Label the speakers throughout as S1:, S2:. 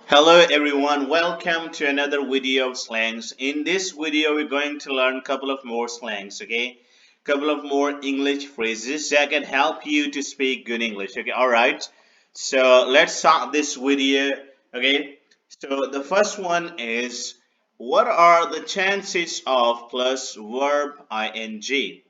S1: Hello everyone, welcome to another video of slangs. In this video, we're going to learn a couple of more slangs, okay? Couple of more English phrases that can help you to speak good English, okay? Alright, so let's start this video, okay? So the first one is, what are the chances of plus verb ing?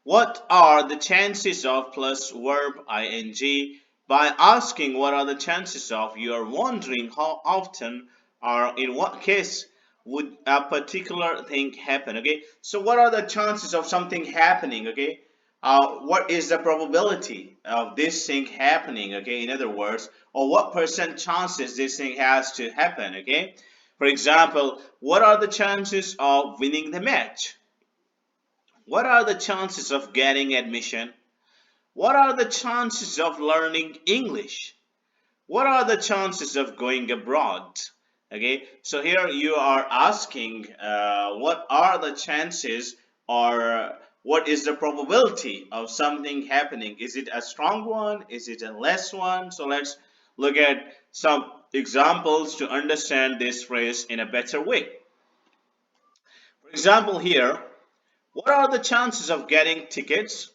S1: What are the chances of plus verb ing? By asking what are the chances of, you are wondering how often or in what case would a particular thing happen. Okay, so what are the chances of something happening? Okay, what is the probability of this thing happening? Okay, in other words, or what percent chances this thing has to happen. Okay, for example, what are the chances of winning the match? What are the chances of getting admission? What are the chances of learning English? What are the chances of going abroad? Okay, so here you are asking what are the chances, or what is the probability of something happening? Is it a strong one? Is it a less one? So let's look at some examples to understand this phrase in a better way. For example, here, what are the chances of getting tickets?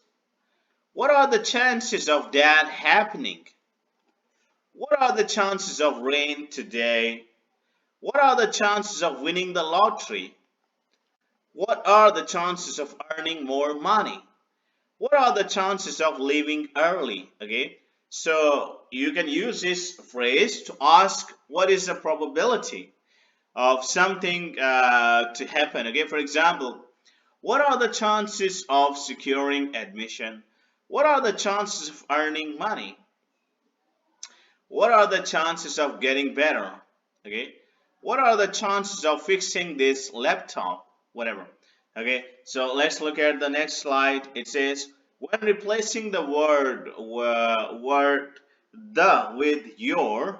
S1: What are the chances of that happening? What are the chances of rain today? What are the chances of winning the lottery? What are the chances of earning more money? What are the chances of leaving early? Okay, so you can use this phrase to ask what is the probability of something to happen. Okay, for example, what are the chances of securing admission? What are the chances of earning money? What are the chances of getting better? Okay, what are the chances of fixing this laptop? Whatever. Okay, so let's look at the next slide. It says, when replacing the word the with your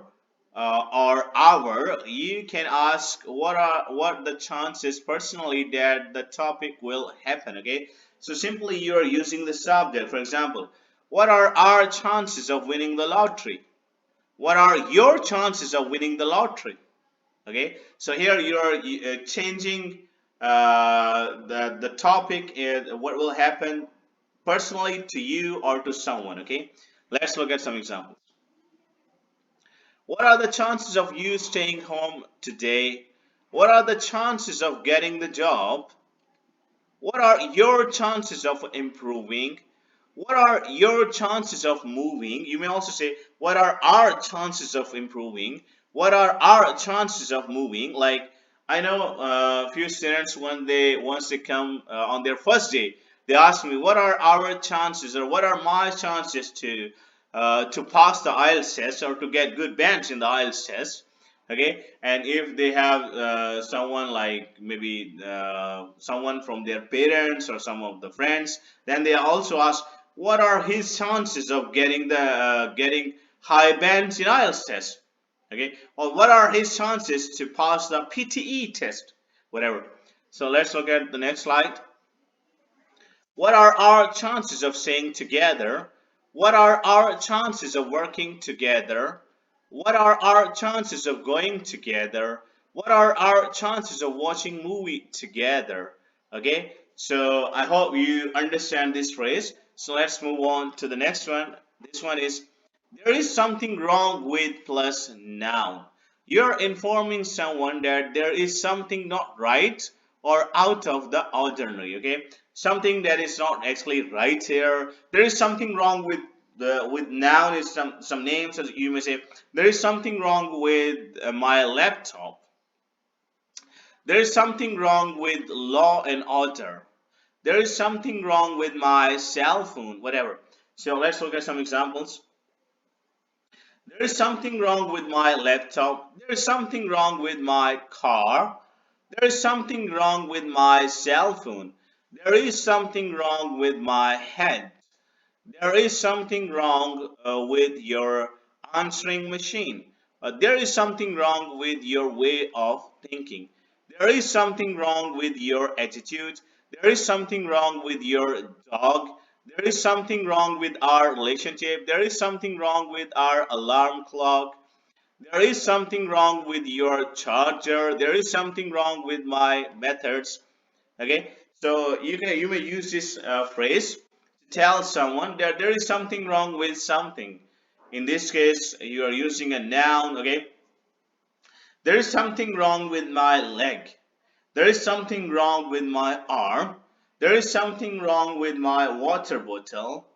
S1: or our, you can ask what the chances personally that the topic will happen. Okay, so simply you are using the subject. For example, what are our chances of winning the lottery? What are your chances of winning the lottery? Okay, so here you are changing the topic, what will happen personally to you or to someone. Okay, let's look at some examples. What are the chances of you staying home today? What are the chances of getting the job? What are your chances of improving? What are your chances of moving? You may also say, what are our chances of improving? What are our chances of moving? Like, I know a few students when once they come on their first day, they ask me, what are our chances, or what are my chances to pass the IELTS test or to get good bands in the IELTS test? Okay, and if they have someone like maybe someone from their parents or some of the friends, then they also ask, what are his chances of getting high bands in IELTS test? Okay, or what are his chances to pass the PTE test? Whatever. So let's look at the next slide. What are our chances of staying together? What are our chances of working together? What are our chances of going together? What are our chances of watching movie together? Okay, so I hope you understand this phrase. So let's move on to the next one. This one is, there is something wrong with plus noun. You're informing someone that there is something not right or out of the ordinary. Okay, something that is not actually right here. There is something wrong with the with noun is some names. As you may say, there is something wrong with my laptop. There is something wrong with law and order. There is something wrong with my cell phone. Whatever. So let's look at some examples. There is something wrong with my laptop. There is something wrong with my car. There is something wrong with my cell phone. There is something wrong with my head. There is something wrong with your answering machine. There is something wrong with your way of thinking. There is something wrong with your attitude. There is something wrong with your dog. There is something wrong with our relationship. There is something wrong with our alarm clock. There is something wrong with your charger. There is something wrong with my methods. Okay, so you may use this phrase to tell someone that there is something wrong with something. In this case, you are using a noun. Okay, there is something wrong with my leg. There is something wrong with my arm. There is something wrong with my water bottle.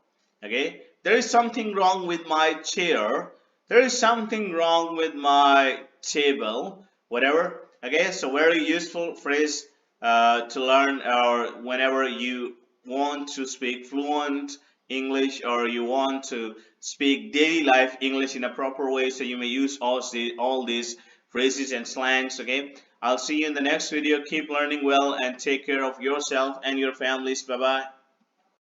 S1: Okay. There is something wrong with my chair. There is something wrong with my table. Whatever. Okay. So very useful phrase to learn or whenever you want to speak fluent English or you want to speak daily life English in a proper way. So you may use all these phrases and slangs. Okay. I'll see you in the next video. Keep learning well and take care of yourself and your families. Bye bye.